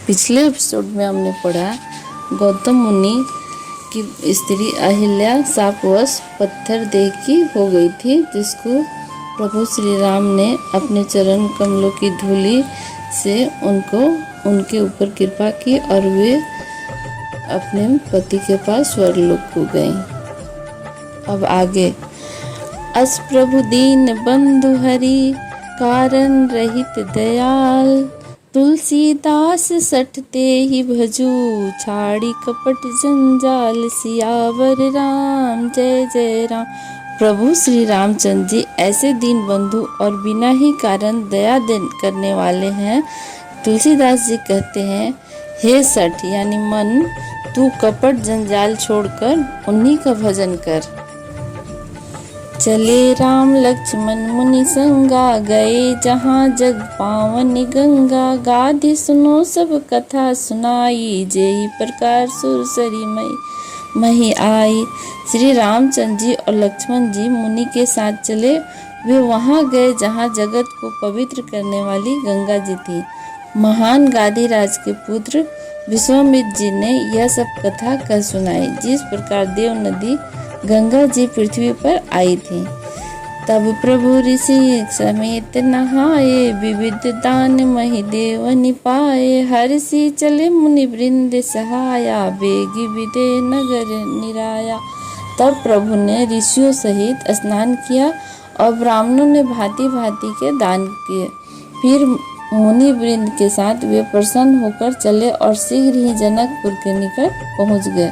पिछले एपिसोड में हमने पढ़ा गौतम मुनि की स्त्री अहिल्या शापवश पत्थर देह की हो गई थी, जिसको प्रभु श्री राम ने अपने चरण कमलों की धूलि से उनके ऊपर कृपा की और वे अपने पति के पास स्वर्गलोक को गए। अब आगे। अस प्रभु दीन बंधु हरि कारण रहित दयाल, तुलसीदास सठते ही भजू छाड़ी कपट जंजाल, सियावर राम जय जय राम। प्रभु श्री रामचंद्र जी ऐसे दीन बंधु और बिना ही कारण दया करने वाले हैं। तुलसीदास जी कहते हैं, हे सठ यानी मन, तू कपट जंजाल छोड़कर उन्हीं का भजन कर। चले राम लक्ष्मण मुनि संगा, गए जहाँ जग पावन गंगा, गाधि सुनो सब कथा सुनाई, जेहि प्रकार सुरसरी मही आई। श्री रामचंद्र जी और लक्ष्मण जी मुनि के साथ चले। वे वहाँ गए जहाँ जगत को पवित्र करने वाली गंगा जी थी। महान गाधीराज के पुत्र विश्वामित्र जी ने यह सब कथा कह सुनाई, जिस प्रकार देव नदी गंगा जी पृथ्वी पर आई थी। तब प्रभु ऋषि समेत नहाए, विविध दान मही देव निपाए, हर्षि चले मुनि वृंद सहाया, बेगी विदे नगर निराया। तब प्रभु ने ऋषियों सहित स्नान किया और ब्राह्मणों ने भांति भांति के दान किए। फिर मुनि वृंद के साथ वे प्रसन्न होकर चले और शीघ्र ही जनकपुर के निकट पहुँच गए।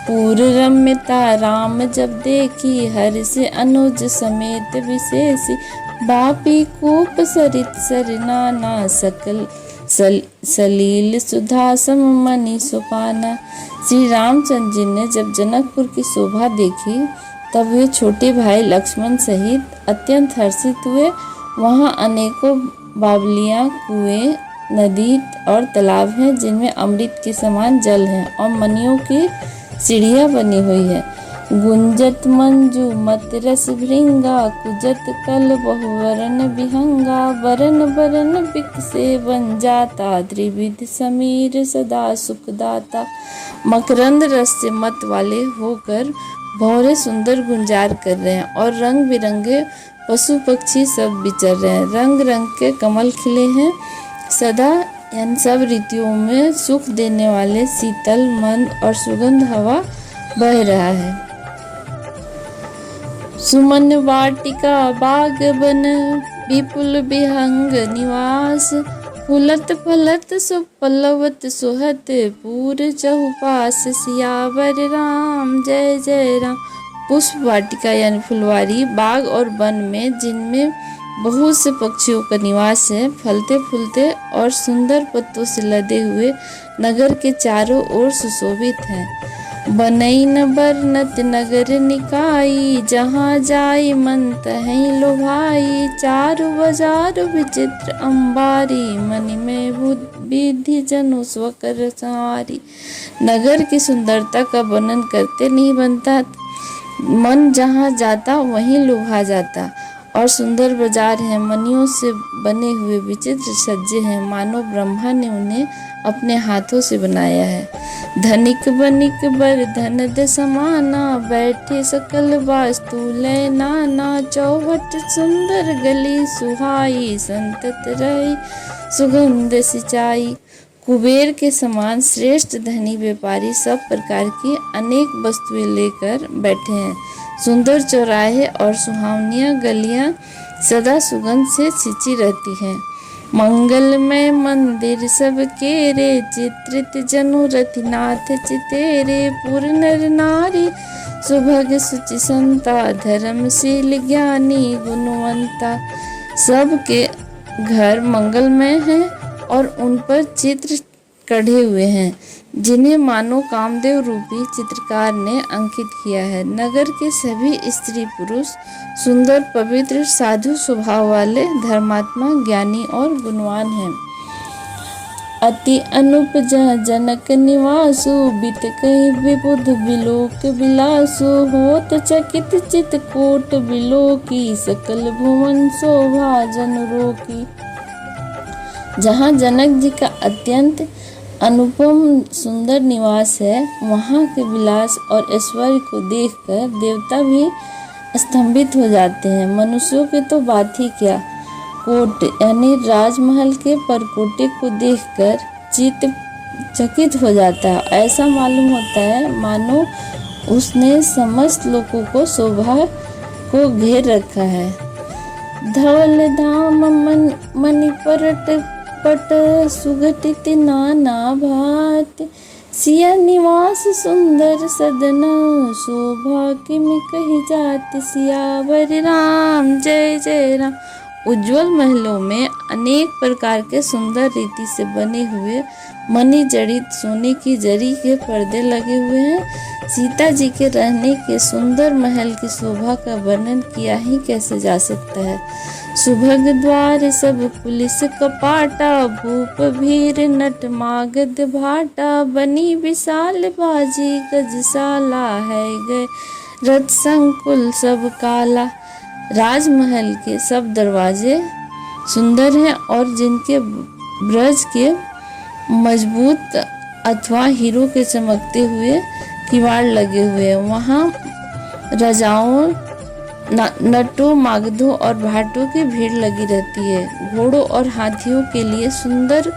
पूर्व रम्यता राम जब देखी, हर से अनुज समेत विशेषी, बापी कूप सरित सरनाना, सकल सलील सुधा सम मनि सुपाना। श्री रामचंद्र जी ने जब जनकपुर की शोभा देखी, तब वे छोटे भाई लक्ष्मण सहित अत्यंत हर्षित हुए। वहाँ अनेकों बावलियाँ, कुएं, नदी और तालाब हैं, जिनमें अमृत के समान जल है और मनियों की सीढ़ियाँ बनी हुई है। गुंजत मंजू मत रस भृंगा, कुजत कल बहुवरण विहंगा, बरन बरन बिक से बन जाता, त्रिविध समीर सदा सुखदाता। मकरंद रस से मत वाले होकर भौरे सुंदर गुंजार कर रहे हैं और रंग बिरंगे पशु पक्षी सब विचर रहे हैं। रंग रंग के कमल खिले हैं। सदा यानी सब ऋतुओं में सुख देने वाले शीतल मंद और सुगंध हवा बह रहा है। सुमन वाटिका बाग बन, विपुल विहंग निवास, फुलत फलत सुपल्लवत सुहत, पूर चहुपास, सियावर राम जय जय राम। पुष्प वाटिका यानी फुलवारी, बाग और वन में जिनमें बहुत से पक्षियों का निवास है, फलते फूलते और सुंदर पत्तों से लदे हुए नगर के चारों ओर सुशोभित हैं। बनई न बरनत नगर निकाई, जहाँ जाई मन तहीं लोभाई, चारु बाजार विचित्र अंबारी, मनि में विधि जनु स्वकर संवारी। नगर की सुंदरता का वर्णन करते नहीं बनता। मन जहाँ जाता वहीं लुभा जाता। और सुंदर बाजार हैं, मनियों से बने हुए विचित्र सज्जे हैं, मानो ब्रह्मा ने उन्हें अपने हाथों से बनाया है। धनिक बनिक बर धन समाना, बैठे सकल वास्तु लय नाना, चौहट सुंदर गली सुहाई, संतत रही सुगंध सिंचाई। कुबेर के समान श्रेष्ठ धनी व्यापारी सब प्रकार की अनेक वस्तुएं लेकर बैठे हैं। सुंदर चौराहे और सुहावनियाँ गलियाँ सदा सुगंध से सिंची रहती हैं। मंगलमय मंदिर सब केरे, चित्रित जनु रतिनाथ चितेरे, पुर नर नारी सुभग सुचि संता, धर्मशील ज्ञानी गुणवंता। सबके घर मंगलमय हैं और उन पर चित्र कढ़े हुए हैं, जिन्हें मानो कामदेव रूपी चित्रकार ने अंकित किया है। नगर के सभी स्त्री पुरुष सुंदर पवित्र साधु स्वभाव वाले, धर्मात्मा, ज्ञानी और गुणवान हैं। अति अनुप जनक निवासु, बित कहीं विबुध विलोक विलासु, होत चकित चित कोट विलोकी, सकल भुवन शोभा जन रोकी। जहाँ जनक जी का अत्यंत अनुपम सुंदर निवास है, वहाँ के विलास और ऐश्वर्य को देखकर देवता भी स्तंभित हो जाते हैं। मनुष्यों की तो बात ही क्या, कोट यानी राजमहल के परकोटे को देखकर चित्त चकित हो जाता है। ऐसा मालूम होता है मानो उसने समस्त लोगों को शोभा को घेर रखा है। धवल धाम मणिपरट पट सुगठित नाना भांति, सिया निवास सुंदर सदन, शोभा किम कही जात, सियावर राम जय जय राम। उज्ज्वल महलों में अनेक प्रकार के सुंदर रीति से बने हुए मणि जड़ित सोने की जरी के पर्दे लगे हुए हैं। सीता जी के रहने के सुंदर महल की शोभा का वर्णन किया ही कैसे जा सकता है। सुभग द्वार सब पुलिस कपाटा, भूप भीर नट मागध भाटा, बनी विशाल बाजी गजशाला, है गए रथ संकुल सब काला। राजमहल के सब दरवाजे सुंदर हैं और जिनके ब्रज के मजबूत अथवा हीरो के चमकते हुए किवाड़ लगे हुए हैं। वहाँ राजाओं, नटों, मागधों और भाटों की भीड़ लगी रहती है। घोड़ों और हाथियों के लिए सुंदर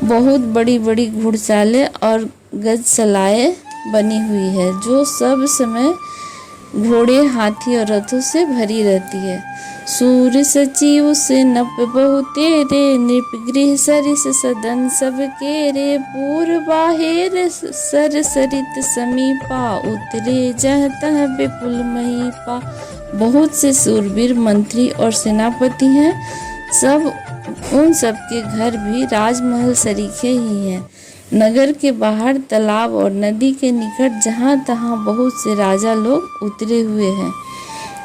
बहुत बड़ी बड़ी घुड़चालें और गजसलाएं बनी हुई है, जो सब समय घोड़े, हाथी और रथों से भरी रहती है। सूर सचिव से नप बहु तेरे, नृप गृह सरिस सदन सब केरे, पूर बाहेर सर सरित समीपा, उतरे जह तह विपुल महीपा। बहुत से सूरवीर मंत्री और सेनापति हैं, सब उन सब के घर भी राजमहल सरीखे ही हैं। नगर के बाहर तालाब और नदी के निकट जहाँ तहाँ बहुत से राजा लोग उतरे हुए हैं।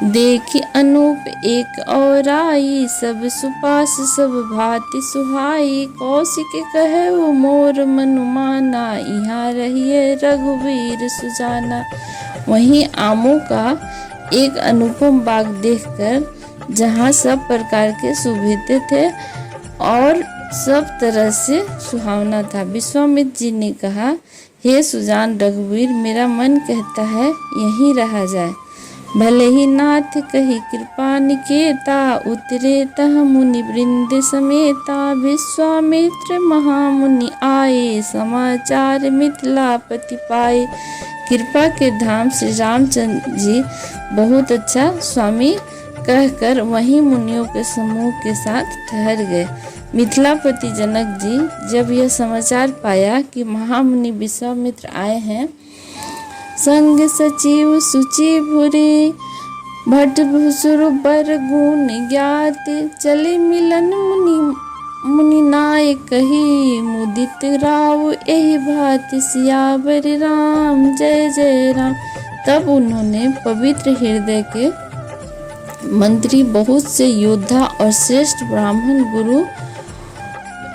देखी अनूप एक और आई, सब सुपास सब भांति सुहाई, कौशिक कहे वो मोर मनु माना, यहाँ रहिए रघुवीर सुजाना। वहीं आमों का एक अनुपम बाग देखकर, जहाँ सब प्रकार के सुविधे थे और सब तरह से सुहावना था, विश्वामित्र जी ने कहा, हे सुजान रघुवीर, मेरा मन कहता है यहीं रहा जाए। भले ही नाथ कही कृपा निकेता, उतरे तह मुनि वृंद समेता, विश्वामित्र महामुनि आए, समाचार मिथिलापति पाए। कृपा के धाम श्री रामचंद्र जी बहुत अच्छा स्वामी कहकर वहीं मुनियों के समूह के साथ ठहर गए। मिथिलापति जनक जी जब यह समाचार पाया कि महामुनि विश्वामित्र आए हैं, संग सचिव सुचि भूरि, भट्ट भुसुर बर गुण ज्ञात, चले मिलन मुनि नाय कही, मुदित राव एहि भात, सियावर राम जय जय राम। तब उन्होंने पवित्र हृदय के मंत्री, बहुत से योद्धा और श्रेष्ठ ब्राह्मण गुरु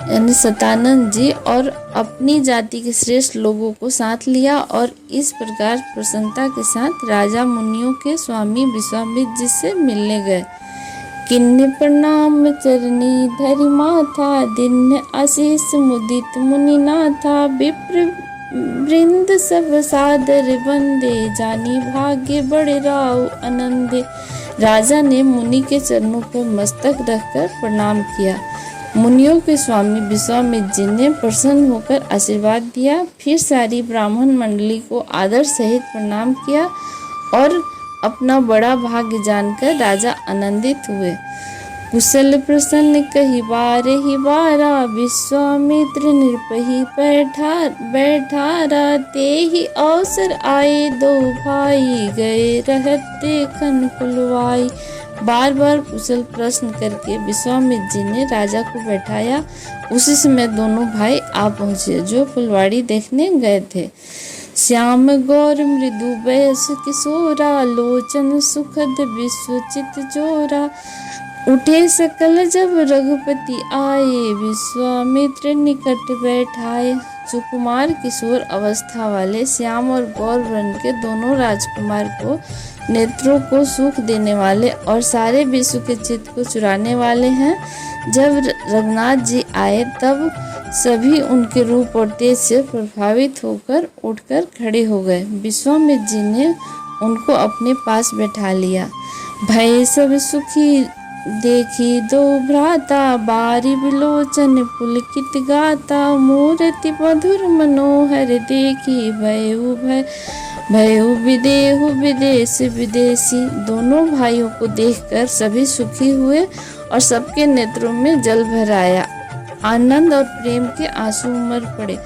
यानी सतानंद जी और अपनी जाति के श्रेष्ठ लोगों को साथ लिया और इस प्रकार प्रसन्नता के साथ राजा मुनियों के स्वामी विश्वामित्र जी से मिलने गए। किन्ने प्रणाम चरणी धरि माथा, दिन आशीष मुदित मुनि नाथा, विप्र वृंद सब सादर वंदे, जानी भाग्य बड़े राव आनंदे। राजा ने मुनि के चरणों पर मस्तक रखकर प्रणाम किया। मुनियों के स्वामी विश्वामित्र जी ने प्रसन्न होकर आशीर्वाद दिया। फिर सारी ब्राह्मण मंडली को आदर सहित प्रणाम किया और अपना बड़ा भाग्य जानकर राजा आनंदित हुए। कुशल प्रसन्न कही बारे ही बारा, विश्वामित्र नृपहि बैठारा, ते ही अवसर आए दो भाई, गए रहते खन फुलवाई। बार बार कुशल प्रश्न करके विश्वामित्र जी ने राजा को बैठाया। उसी समय दोनों भाई आ पहुँचे जो फुलवाड़ी देखने गए थे। श्याम गौर मृदु वयस किशोरा, लोचन सुखद विश्वचित जोरा, उठे सकल जब रघुपति आए, विश्वामित्र निकट बैठाए। सुकुमार किशोर अवस्था वाले श्याम और गौर वर्ण के दोनों राजकुमार को नेत्रों को सुख देने वाले और सारे विश्व के चित्त को चुराने वाले हैं। जब रघुनाथ जी आए तब सभी उनके रूप और तेज से प्रभावित होकर उठकर खड़े हो गए। विश्वामित्र जी ने उनको अपने पास बैठा लिया। भय सब सुखी देखी दो भ्राता, बारी बिलोचन पुलकित गाता। मूर्ति मधुर मनोहर देखी, भयउ विदेहु विदेश विदेशी। दोनों भाइयों को देखकर सभी सुखी हुए और सबके नेत्रों में जल भर आया। आनंद और प्रेम के आंसू उमड़ पड़े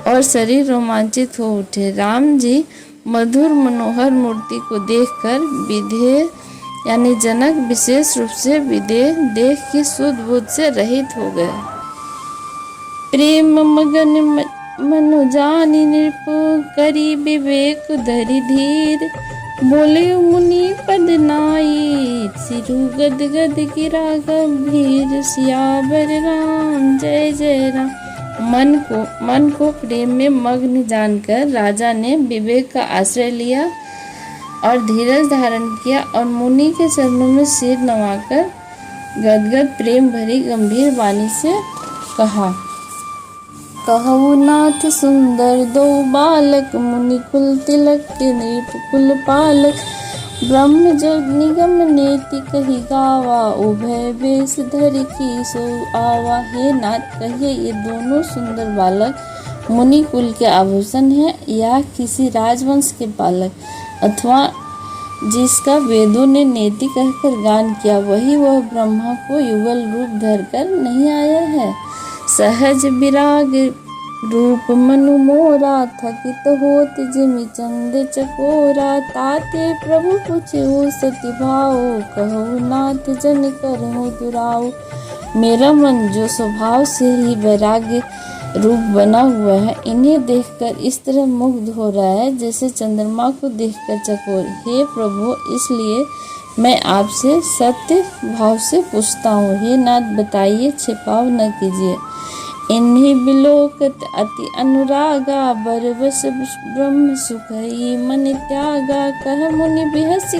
और शरीर रोमांचित हो उठे। राम जी मधुर मनोहर मूर्ति को देखकर विधेय यानी जनक विशेष रूप से विदेह देख की शुद्ध बुद्ध से रहित हो गए। प्रेम मगन मनु जानि नृपु, करी विवेक धरि धीर। बोले मुनि पद नाई, सिरु गद गद गिरा गंभीर। सियावर राम जय जय राम। मन को प्रेम में मग्न जानकर राजा ने विवेक का आश्रय लिया और धीरज धारण किया और मुनि के चरणों में सिर नवाकर गदगद प्रेम भरी गंभीर वाणी से कहा। कहु नाथ सुंदर दो बालक, मुनि कुल तिलक के नृप कुल पालक। ब्रह्म जग निगम नेति कही गावा, उभय बेस धरि की सो आवा। हे नाथ, कहिए ये दोनों सुंदर बालक मुनि कुल के आभूषण हैं या किसी राजवंश के बालक, अथवा जिसका वेदों ने नेति कहकर गान किया, वही वह ब्रह्मा को युगल रूप धरकर नहीं आया है। सहज विराग रूप मनु मोरा, थकित होत जिमि चंद चकोरा। ताते प्रभु पूछे सति भाव, कहु नाथ जन करहु दुराव। मेरा मन जो स्वभाव से ही वैराग्य रूप बना हुआ है, इन्हें देखकर इस तरह मुग्ध हो रहा है जैसे चंद्रमा को देखकर चकोर। हे प्रभु, इसलिए मैं आपसे सत्य भाव से पूछता हूँ। हे नाथ, बताइए, छिपाव न कीजिए। इन्हीं बिलोकत अति अनुरागा, बरवश ब्रह्म सुखई मन त्यागा। कह मुनि बिहस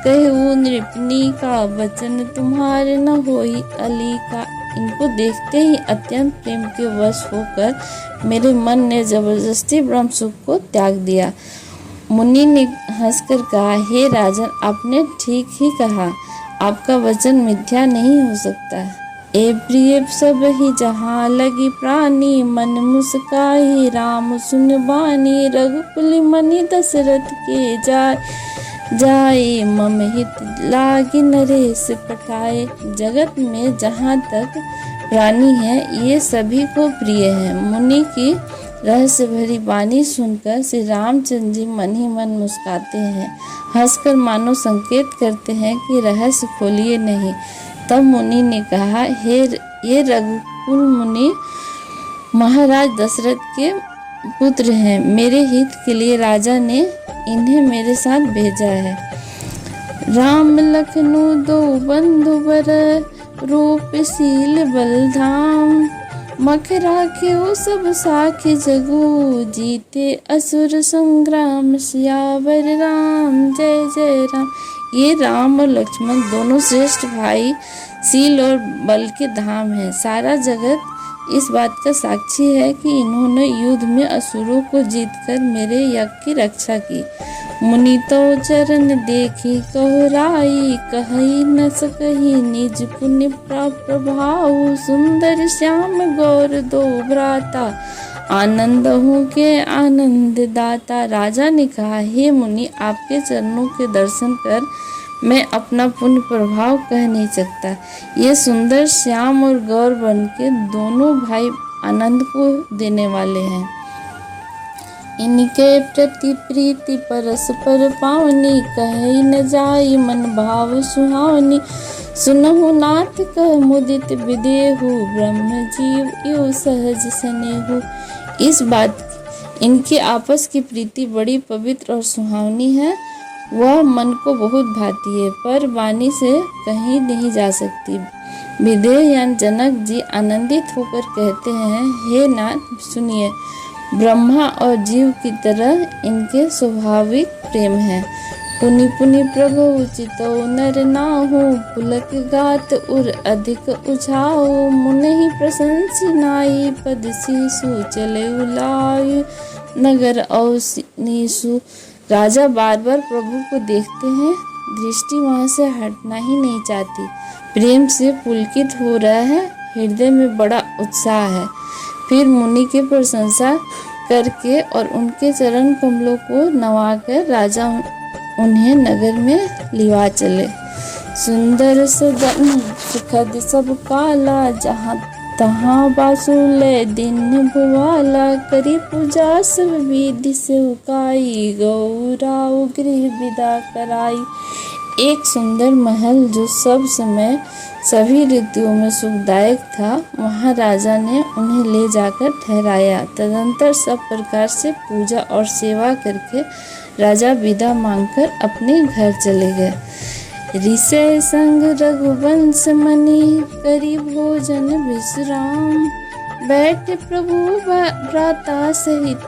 कहु नृपनी का, वचन तुम्हारे न होई अली का। इनको देखते ही अत्यंत प्रेम के वश होकर मेरे मन ने जबरदस्ती ब्रह्म सुख को त्याग दिया। मुनि ने हंसकर कहा, हे राजन, आपने ठीक ही कहा, आपका वचन मिथ्या नहीं हो सकता। ए प्रिय सब ही जहाँ लगी प्राणी, मन मुस्काई राम सुन बानी। रघुकुल मनि दशरथ के जाए, मम हित लागी नरेश पठाए। जगत में जहाँ तक प्राणी है, ये सभी को प्रिय है। मुनि की रहस्य भरी वाणी सुनकर श्री रामचंद्र जी मन ही मन मुस्काते हैं, हंसकर मानो संकेत करते हैं कि रहस्य खोलिए नहीं। तब मुनि ने कहा, ये रघुकुल मुनि महाराज दशरथ के पुत्र हैं। मेरे हित के लिए राजा ने इन्हें मेरे साथ भेजा है। राम लखनऊ दो बंधु बर, रूप शील बलधाम। मख राखे वो सब साखी जगू, जीते असुर संग्राम। सियावर राम जय जय राम। ये राम और लक्ष्मण दोनों श्रेष्ठ भाई शील और बल के धाम हैं। सारा जगत इस बात का साक्षी है कि इन्होंने युद्ध में असुरों को जीतकर मेरे यज्ञ की रक्षा की। मुनि तो चरण देखी कहुराई, कही न सकही निज पुण्य प्रभाव। सुंदर श्याम गौर दो भ्राता, आनंद हूँ के आनंद दाता। राजा ने कहा, हे मुनि, आपके चरणों के दर्शन कर मैं अपना पुण्य प्रभाव कह नहीं सकता। ये सुंदर श्याम और गौर बन के दोनों भाई आनंद को देने वाले हैं। इनके प्रति प्रीति परस्पर पावनी, कहे न जाई मन भाव सुहावनी। सुनहु नाथ कह मुदित विदेहु, ब्रह्म जीव यो सहज स्नेहु। इस बात इनके आपस की प्रीति बड़ी पवित्र और सुहावनी है वह मन को बहुत भाती है, पर वाणी से कहीं नहीं जा सकती। विदेह जनक जी आनंदित होकर कहते हैं, हे नाथ सुनिए, ब्रह्मा और जीव की तरह इनके स्वाभाविक प्रेम है। पुनि पुनि प्रभु चितो नर नाहु, पुलक गात उर अधिक उछाओ, मुनि प्रशंस नाई पद शीशु, चले उलायु नगर औनीसु। राजा बार बार प्रभु को देखते हैं, दृष्टि वहां से हटना ही नहीं चाहती। प्रेम से पुलकित हो रहा है, हृदय में बड़ा उत्साह है। फिर मुनि की प्रशंसा करके और उनके चरण कमलों को नवाकर राजा उन्हें नगर में लिवा चले। सुंदर सदन सुखद सब काला, जहाँ तहाँ बासुले दिन भुवाला, करी पूजा सब विधि से उकाई, गौराव गृह विदा कराई। एक सुंदर महल जो सब समय सभी ऋतुओं में सुखदायक था, वहाँ राजा ने उन्हें ले जाकर ठहराया। तदंतर सब प्रकार से पूजा और सेवा करके राजा विदा मांगकर अपने घर चले गए। ऋषय संग रघुवंश मणि, करी भोजन विश्राम, बैठे प्रभु भ्राता सहित,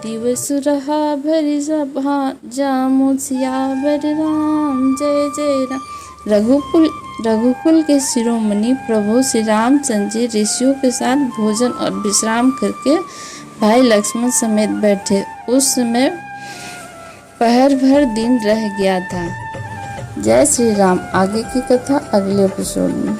दिवस रहा भरि सभा, जामु सियावर राम जय जय राम। रघुकुल के शिरोमणि प्रभु श्री रामचंद्र जी ऋषियों के साथ भोजन और विश्राम करके भाई लक्ष्मण समेत बैठे। उस समय पहर भर दिन रह गया था। जय श्री राम। आगे की कथा अगले एपिसोड में।